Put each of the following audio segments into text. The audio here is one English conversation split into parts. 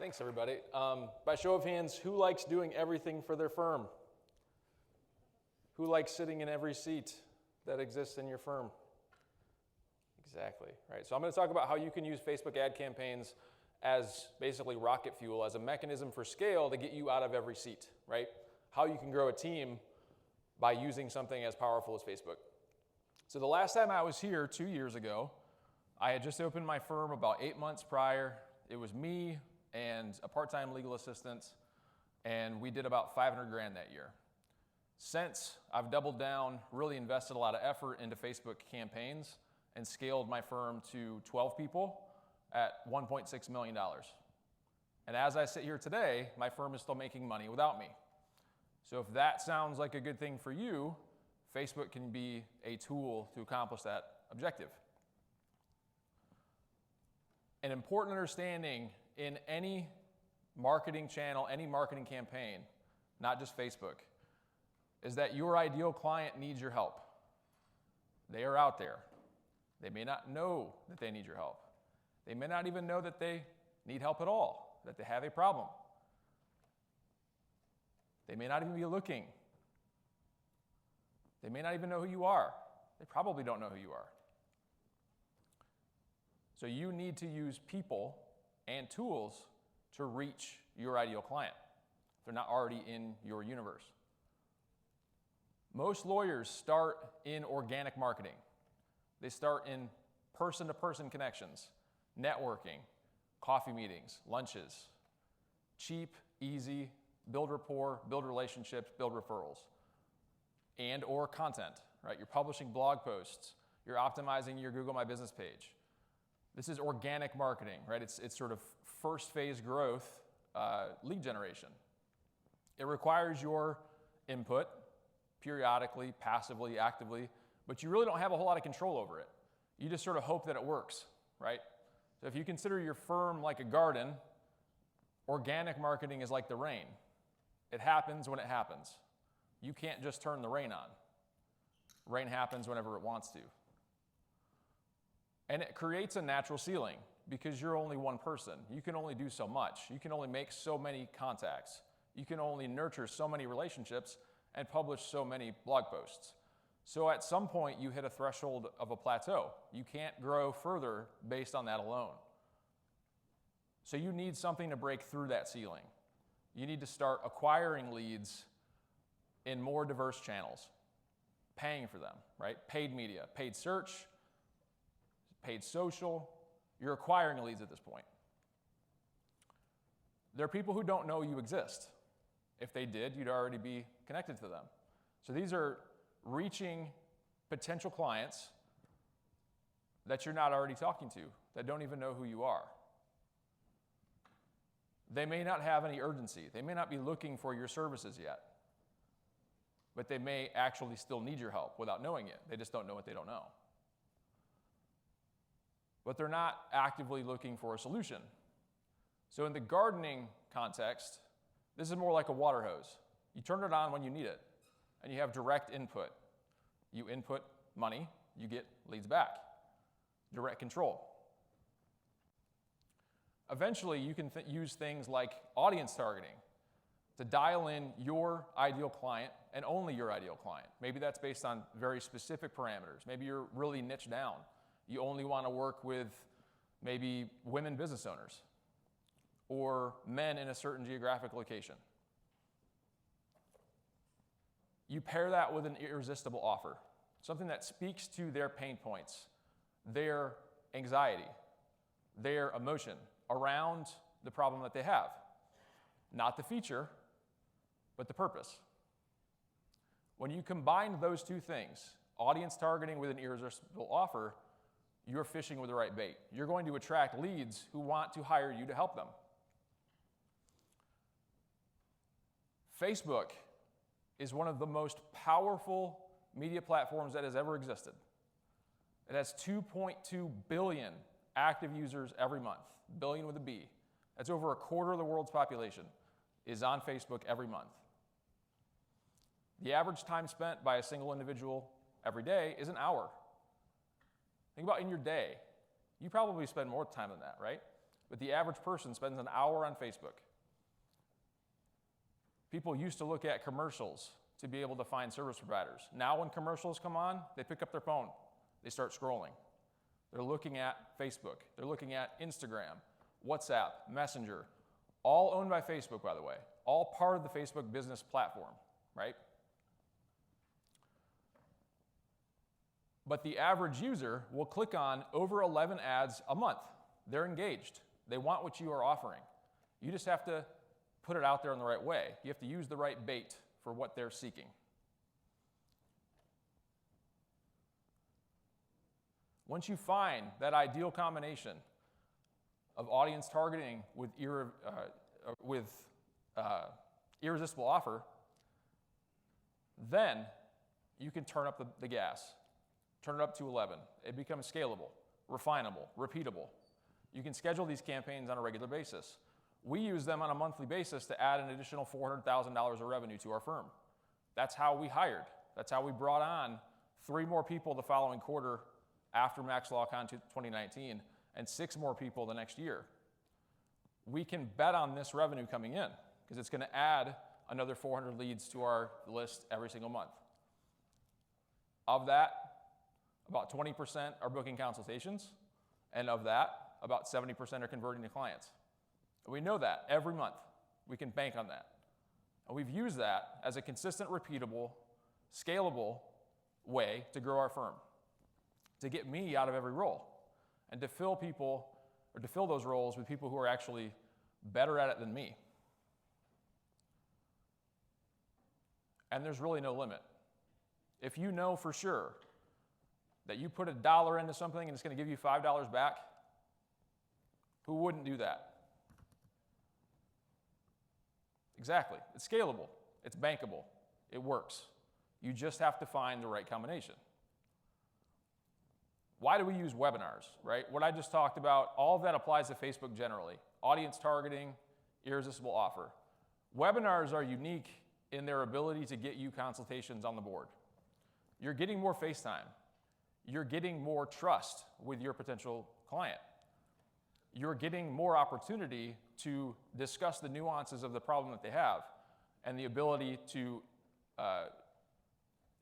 Thanks, everybody. By show of hands, who likes doing everything for their firm? Who likes sitting in every seat that exists in your firm? Exactly, right? So I'm going to talk about how you can use Facebook ad campaigns as basically rocket fuel, as a mechanism for scale to get you out of every seat, right? How you can grow a team by using something as powerful as Facebook. So the last time I was here 2 years ago, I had just opened my firm about 8 months prior. It was me and a part-time legal assistant, and we did about 500 grand that year. Since, I've doubled down, really invested a lot of effort into Facebook campaigns and scaled my firm to 12 people at $1.6 million. And as I sit here today, my firm is still making money without me. So if that sounds like a good thing for you, Facebook can be a tool to accomplish that objective. An important understanding in any marketing channel, any marketing campaign, not just Facebook, is that your ideal client needs your help. They are out there. They may not know that they need your help. They may not even know that they need help at all, that they have a problem. They may not even be looking. They may not even know who you are. They probably don't know who you are. So you need to use people and tools to reach your ideal client if they're not already in your universe. Most lawyers start in organic marketing. They start in person-to-person connections, networking, coffee meetings, lunches, cheap, easy, build rapport, build relationships, build referrals, and or content, right? You're publishing blog posts. You're optimizing your Google My Business page. This is organic marketing, right? It's sort of first phase growth, lead generation. It requires your input periodically, passively, actively, but you really don't have a whole lot of control over it. You just sort of hope that it works, right? So if you consider your firm like a garden, organic marketing is like the rain. It happens when it happens. You can't just turn the rain on. Rain happens whenever it wants to. And it creates a natural ceiling because you're only one person. You can only do so much. You can only make so many contacts. You can only nurture so many relationships and publish so many blog posts. So at some point, you hit a threshold of a plateau. You can't grow further based on that alone. So you need something to break through that ceiling. You need to start acquiring leads in more diverse channels, paying for them, right? Paid media, paid search, paid social. You're acquiring leads at this point. There are people who don't know you exist. If they did, you'd already be connected to them. So these are reaching potential clients that you're not already talking to, that don't even know who you are. They may not have any urgency. They may not be looking for your services yet, but they may actually still need your help without knowing it. They just don't know what they don't know. But they're not actively looking for a solution. So in the gardening context, this is more like a water hose. You turn it on when you need it, and you have direct input. You input money, you get leads back. Direct control. Eventually, you can use things like audience targeting to dial in your ideal client and only your ideal client. Maybe that's based on very specific parameters. Maybe you're really niche down. You only want to work with maybe women business owners or men in a certain geographic location. You pair that with an irresistible offer, something that speaks to their pain points, their anxiety, their emotion around the problem that they have. Not the feature, but the purpose. When you combine those two things, audience targeting with an irresistible offer, you're fishing with the right bait. You're going to attract leads who want to hire you to help them. Facebook is one of the most powerful media platforms that has ever existed. It has 2.2 billion active users every month, billion with a B. That's over a quarter of the world's population is on Facebook every month. The average time spent by a single individual every day is an hour. Think about in your day. You probably spend more time than that, right? but the average person spends an hour on Facebook. People used to look at commercials to be able to find service providers. Now when commercials come on, they pick up their phone. They start scrolling. They're looking at Facebook. They're looking at Instagram, WhatsApp, Messenger, all owned by Facebook, by the way, all part of the Facebook business platform, right? But the average user will click on over 11 ads a month. They're engaged. They want what you are offering. You just have to put it out there in the right way. You have to use the right bait for what they're seeking. Once you find that ideal combination of audience targeting with irresistible offer, then you can turn up the gas. Turn it up to 11. It becomes scalable, refinable, repeatable. You can schedule these campaigns on a regular basis. We use them on a monthly basis to add an additional $400,000 of revenue to our firm. That's how we hired. That's how we brought on 3 more people the following quarter after MaxLawCon 2019 and 6 more people the next year. We can bet on this revenue coming in because it's going to add another 400 leads to our list every single month. Of that, about 20% are booking consultations, and of that, about 70% are converting to clients. We know that every month. We can bank on that. And we've used that as a consistent, repeatable, scalable way to grow our firm, to get me out of every role, and to fill those roles with people who are actually better at it than me. And there's really no limit. If you know for sure that you put $1 into something and it's going to give you $5 back, who wouldn't do that? Exactly. It's scalable. It's bankable. It works. You just have to find the right combination. Why do we use webinars, right? What I just talked about, all of that applies to Facebook generally. Audience targeting, irresistible offer. Webinars are unique in their ability to get you consultations on the board. You're getting more face time. You're getting more trust with your potential client. You're getting more opportunity to discuss the nuances of the problem that they have and the ability to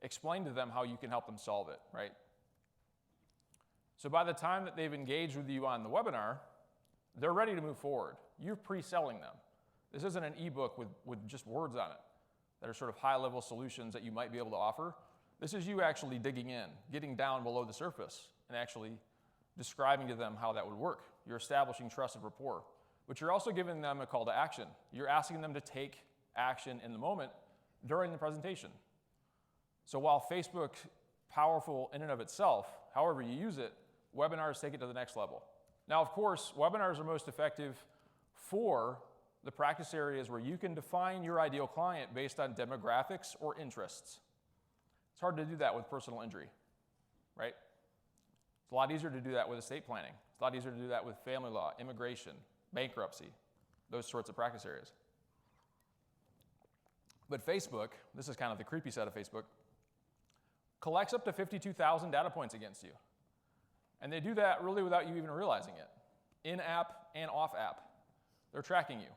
explain to them how you can help them solve it, right? So by the time that they've engaged with you on the webinar, they're ready to move forward. You're pre-selling them. This isn't an ebook with just words on it that are sort of high-level solutions that you might be able to offer. This is you actually digging in, getting down below the surface, and actually describing to them how that would work. You're establishing trust and rapport, but you're also giving them a call to action. You're asking them to take action in the moment during the presentation. So while Facebook, powerful in and of itself, however you use it, webinars take it to the next level. Now, of course, webinars are most effective for the practice areas where you can define your ideal client based on demographics or interests. It's hard to do that with personal injury, right? It's a lot easier to do that with estate planning. It's a lot easier to do that with family law, immigration, bankruptcy, those sorts of practice areas. But Facebook, this is kind of the creepy side of Facebook, collects up to 52,000 data points against you. And they do that really without you even realizing it. In-app and off-app. They're tracking you.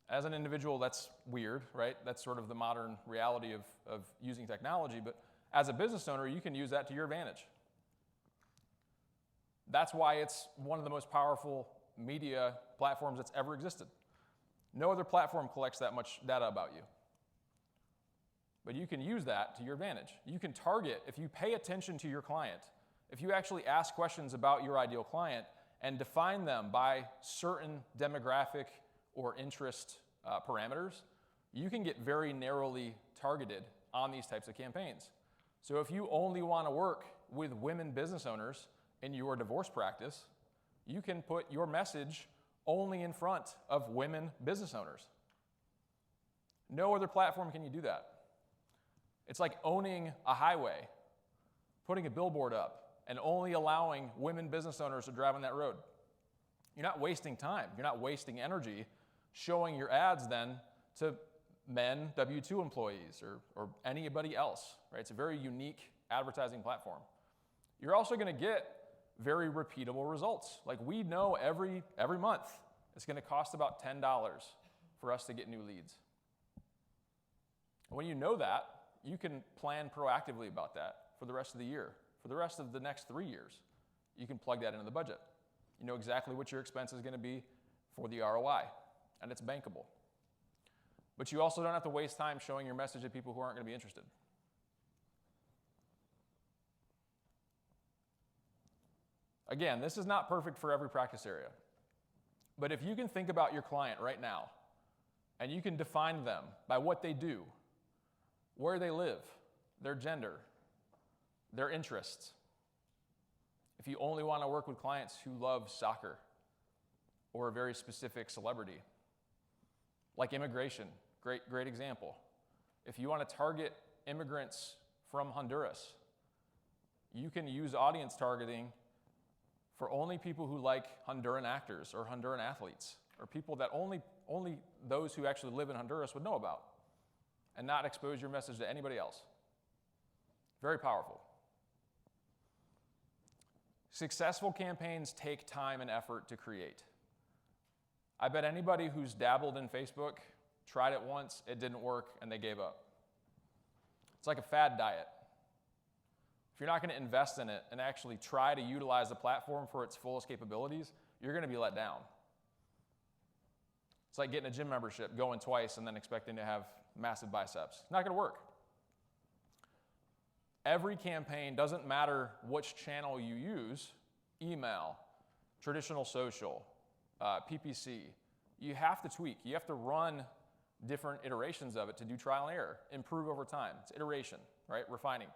As an individual, that's weird, right? That's sort of the modern reality of using technology. But as a business owner, you can use that to your advantage. That's why it's one of the most powerful media platforms that's ever existed. No other platform collects that much data about you. But you can use that to your advantage. You can target, if you pay attention to your client, if you actually ask questions about your ideal client and define them by certain demographic or interest parameters, you can get very narrowly targeted on these types of campaigns. So if you only want to work with women business owners in your divorce practice, you can put your message only in front of women business owners. No other platform can you do that. It's like owning a highway, putting a billboard up, and only allowing women business owners to drive on that road. You're not wasting time. You're not wasting energy showing your ads then to men, W-2 employees, or anybody else, right? It's a very unique advertising platform. You're also going to get very repeatable results. Like we know every month it's going to cost about $10 for us to get new leads. When you know that, you can plan proactively about that for the rest of the year. For the rest of the next 3 years, you can plug that into the budget. You know exactly what your expense is going to be for the ROI, and it's bankable. But you also don't have to waste time showing your message to people who aren't going to be interested. Again, this is not perfect for every practice area. But if you can think about your client right now, and you can define them by what they do, where they live, their gender, their interests. If you only want to work with clients who love soccer or a very specific celebrity, like immigration, great example. If you want to target immigrants from Honduras, you can use audience targeting for only people who like Honduran actors or Honduran athletes, or people that only those who actually live in Honduras would know about, and not expose your message to anybody else. Very powerful. Successful campaigns take time and effort to create. I bet anybody who's dabbled in Facebook, tried it once, it didn't work, and they gave up. It's like a fad diet. If you're not going to invest in it and actually try to utilize the platform for its fullest capabilities, you're going to be let down. It's like getting a gym membership, going twice, and then expecting to have massive biceps. Not going to work. Every campaign, doesn't matter which channel you use, email, traditional social, PPC, you have to tweak. You have to run different iterations of it to do trial and error, improve over time. It's iteration, right? Refining.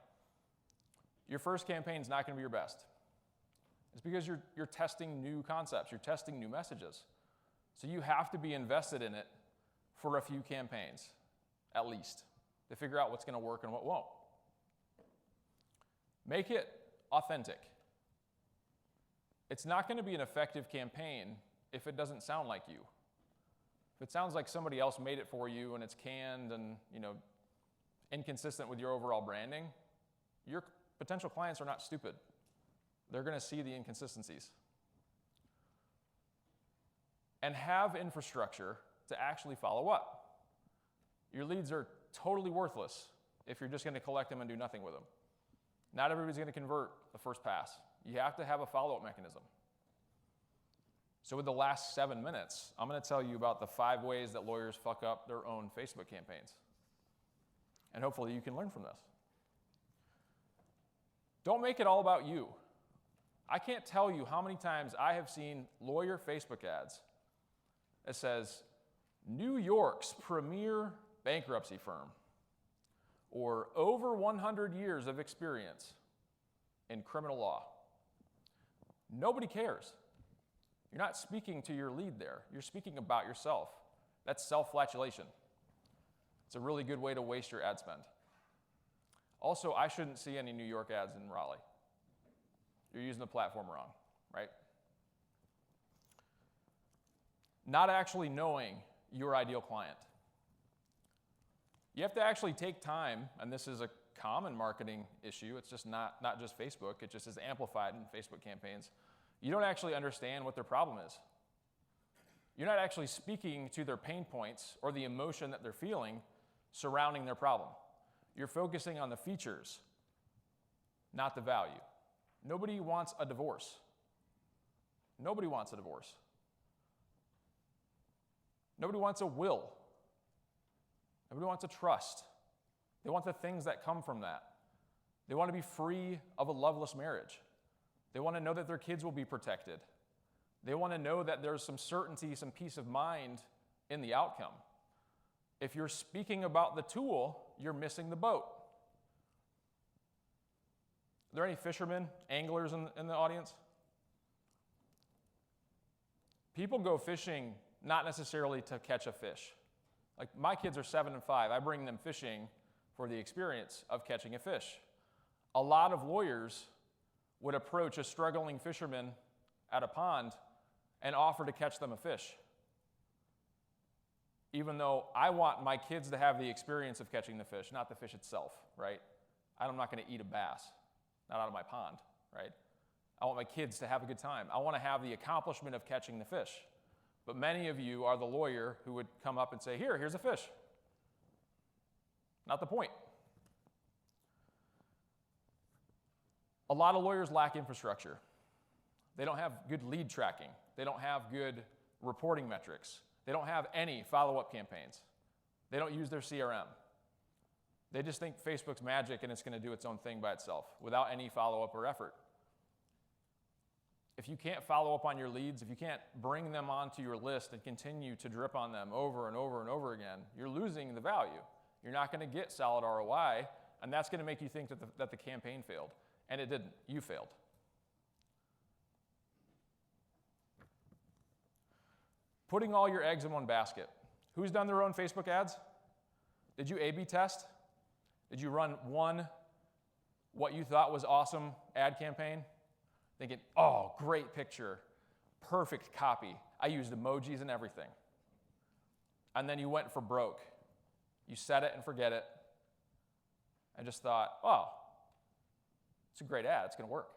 Your first campaign is not going to be your best. It's because you're testing new concepts, you're testing new messages. So you have to be invested in it for a few campaigns, at least, to figure out what's going to work and what won't. Make it authentic. It's not going to be an effective campaign if it doesn't sound like you. If it sounds like somebody else made it for you and it's canned and, inconsistent with your overall branding, your potential clients are not stupid. They're going to see the inconsistencies. And have infrastructure to actually follow up. Your leads are totally worthless if you're just going to collect them and do nothing with them. Not everybody's going to convert the first pass. You have to have a follow-up mechanism. So with the last 7 minutes, I'm going to tell you about the 5 ways that lawyers fuck up their own Facebook campaigns. And hopefully you can learn from this. Don't make it all about you. I can't tell you how many times I have seen lawyer Facebook ads that says, New York's premier bankruptcy firm, or over 100 years of experience in criminal law. Nobody cares. You're not speaking to your lead there. You're speaking about yourself. That's self-flatulation. It's a really good way to waste your ad spend. Also, I shouldn't see any New York ads in Raleigh. You're using the platform wrong, right? Not actually knowing your ideal client. You have to actually take time, and this is a common marketing issue. It's just not just Facebook. It just is amplified in Facebook campaigns. You don't actually understand what their problem is. You're not actually speaking to their pain points or the emotion that they're feeling surrounding their problem. You're focusing on the features, not the value. Nobody wants a divorce. Nobody wants a divorce. Nobody wants a will. Nobody wants a trust. They want the things that come from that. They want to be free of a loveless marriage. They want to know that their kids will be protected. They want to know that there's some certainty, some peace of mind in the outcome. If you're speaking about the tool, you're missing the boat. Are there any fishermen, anglers in the audience? People go fishing not necessarily to catch a fish. Like my kids are 7 and 5. I bring them fishing for the experience of catching a fish. A lot of lawyers would approach a struggling fisherman at a pond and offer to catch them a fish. Even though I want my kids to have the experience of catching the fish, not the fish itself, right? I'm not going to eat a bass, not out of my pond, right? I want my kids to have a good time. I want to have the accomplishment of catching the fish. But many of you are the lawyer who would come up and say, here's a fish. Not the point. A lot of lawyers lack infrastructure. They don't have good lead tracking. They don't have good reporting metrics. They don't have any follow-up campaigns. They don't use their CRM. They just think Facebook's magic and it's going to do its own thing by itself without any follow-up or effort. If you can't follow up on your leads, if you can't bring them onto your list and continue to drip on them over and over and over again, you're losing the value. You're not going to get solid ROI, and that's going to make you think that the campaign failed. And it didn't. You failed. Putting all your eggs in one basket. Who's done their own Facebook ads? Did you A/B test? Did you run one, what you thought was awesome ad campaign? Thinking, oh, great picture, perfect copy. I used emojis and everything. And then you went for broke. You set it and forget it. And just thought, oh, it's a great ad, it's going to work.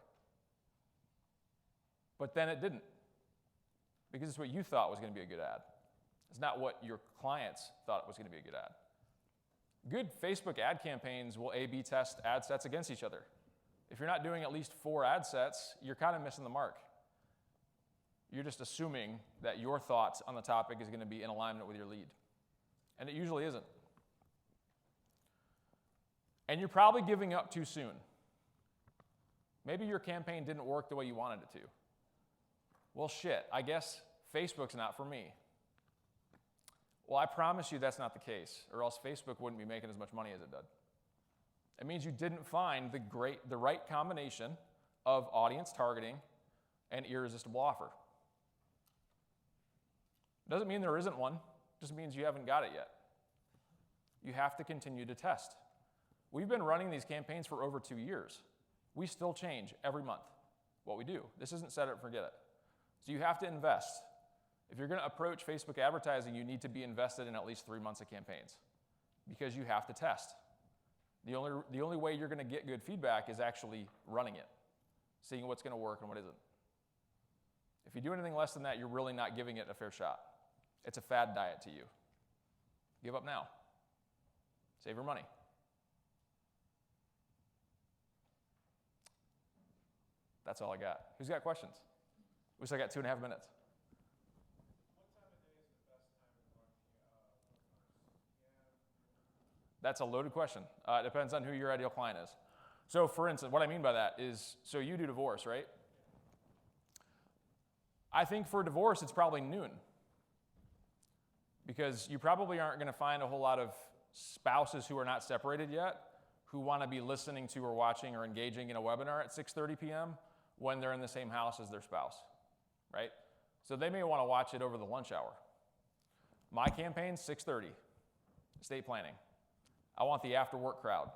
But then it didn't. Because it's what you thought was going to be a good ad. It's not what your clients thought was going to be a good ad. Good Facebook ad campaigns will A/B test ad sets against each other. If you're not doing at least 4 ad sets, you're kind of missing the mark. You're just assuming that your thoughts on the topic is going to be in alignment with your lead. And it usually isn't. And you're probably giving up too soon. Maybe your campaign didn't work the way you wanted it to. Well, shit, I guess Facebook's not for me. Well, I promise you that's not the case, or else Facebook wouldn't be making as much money as it did. It means you didn't find the right combination of audience targeting and irresistible offer. Doesn't mean there isn't one, just means you haven't got it yet. You have to continue to test. We've been running these campaigns for over 2 years. We still change every month what we do. This isn't set it and forget it. So you have to invest. If you're going to approach Facebook advertising, you need to be invested in at least 3 months of campaigns because you have to test. The only way you're going to get good feedback is actually running it, seeing what's going to work and what isn't. If you do anything less than that, you're really not giving it a fair shot. It's a fad diet to you. Give up now. Save your money. That's all I got. Who's got questions? We still got 2.5 minutes. That's a loaded question. It depends on who your ideal client is. So for instance, what I mean by that is, so you do divorce, right? I think for divorce, it's probably noon. Because you probably aren't going to find a whole lot of spouses who are not separated yet who want to be listening to or watching or engaging in a webinar at 6:30 p.m. when they're in the same house as their spouse, right? So they may want to watch it over the lunch hour. My campaign's 6:30, estate planning. I want the after-work crowd.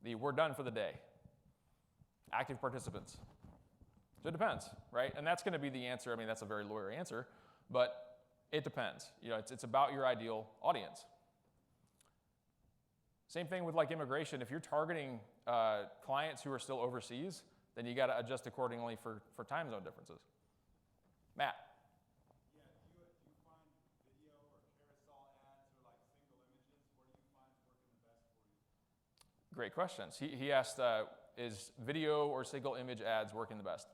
We're done for the day. Active participants. So it depends, right? And that's going to be the answer. I mean, that's a very lawyer answer, but it depends. You know, it's about your ideal audience. Same thing with like immigration. If you're targeting clients who are still overseas, then you got to adjust accordingly for time zone differences. Matt. Yeah, do you find video or carousel ads or like single images? What do you find is working the best for you? Great questions. He asked, is video or single image ads working the best?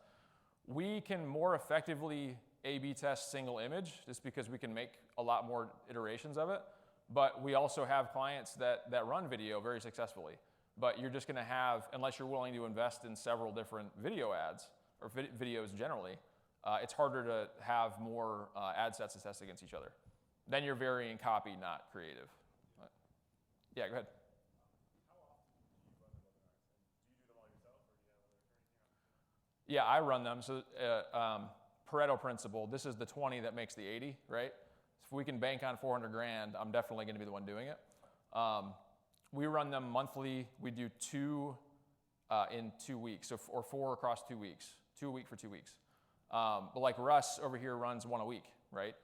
We can more effectively A/B test single image just because we can make a lot more iterations of it. But we also have clients that run video very successfully. But you're just going to have, unless you're willing to invest in several different video ads or videos generally, it's harder to have more ad sets to test against each other. Then you're varying copy, not creative. But, yeah, go ahead. Yeah, I run them. So Pareto principle, this is the 20 that makes the 80, right? If we can bank on 400 grand, I'm definitely going to be the one doing it. We run them monthly. We do 2 in 2 weeks, or 4 across 2 weeks, 2 a week for 2 weeks. But like Russ over here runs 1 a week, right?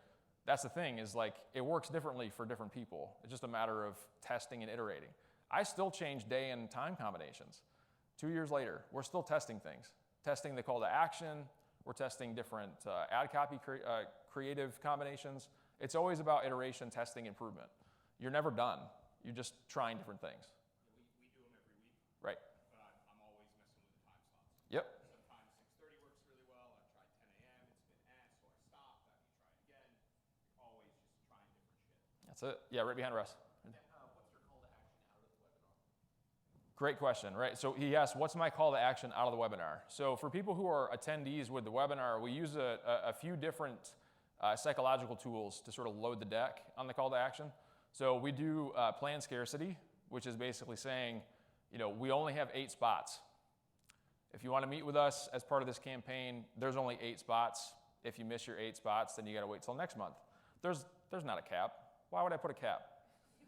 That's the thing is like it works differently for different people. It's just a matter of testing and iterating. I still change day and time combinations. 2 years later, we're still testing things. testing the call to action. We're testing different ad copy creative combinations. It's always about iteration, testing, improvement. You're never done. You're just trying different things. We do them every week. Right. But I'm always messing with the time slots. Yep. Sometimes 6:30 works really well. I've tried 10 a.m. It's been so I stopped. I try it again. Always just trying different shit. That's it. Yeah, right behind Russ. And what's your call to action out of the webinar? Great question, right? So he asked, what's my call to action out of the webinar? So for people who are attendees with the webinar, we use a few different psychological tools to sort of load the deck on the call to action. So we do plan scarcity, which is basically saying, we only have 8 spots. If you want to meet with us as part of this campaign, there's only 8 spots. If you miss your 8 spots, then you got to wait till next month. There's not a cap. Why would I put a cap,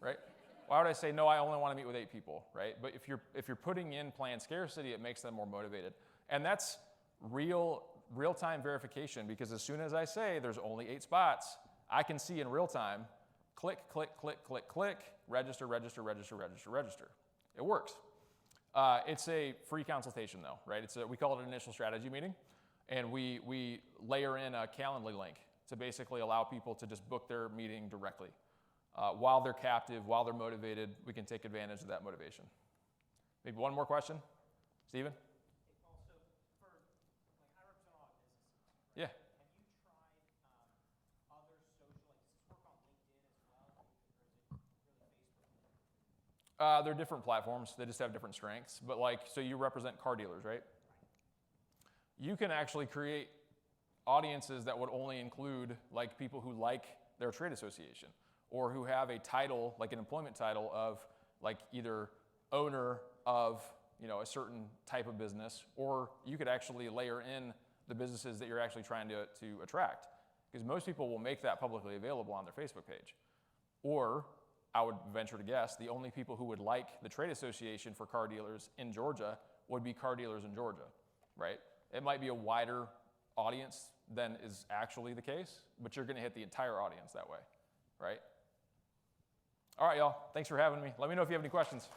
right? Why would I say, no, I only want to meet with 8 people, right? But if you're putting in plan scarcity, it makes them more motivated. And that's real-time verification, because as soon as I say there's only 8 spots, I can see in real time, click, click, click, click, click, register, register, register, register, register. It works. It's a free consultation though, right? We call it an initial strategy meeting, and we layer in a Calendly link to basically allow people to just book their meeting directly. While they're captive, while they're motivated, we can take advantage of that motivation. Maybe one more question? Stephen? Hey, Paul, so for, I represent a lot of businesses, right? Yeah. Have you tried other social, does this work on LinkedIn as well, or is it really Facebook? They're different platforms. They just have different strengths. But so you represent car dealers, right? You can actually create audiences that would only include people who like their trade association, or who have a title, like an employment title of either owner of a certain type of business, or you could actually layer in the businesses that you're actually trying to attract. Because most people will make that publicly available on their Facebook page. Or, I would venture to guess, the only people who would like the trade association for car dealers in Georgia would be car dealers in Georgia, right? It might be a wider audience than is actually the case, but you're going to hit the entire audience that way, right? All right, y'all. Thanks for having me. Let me know if you have any questions.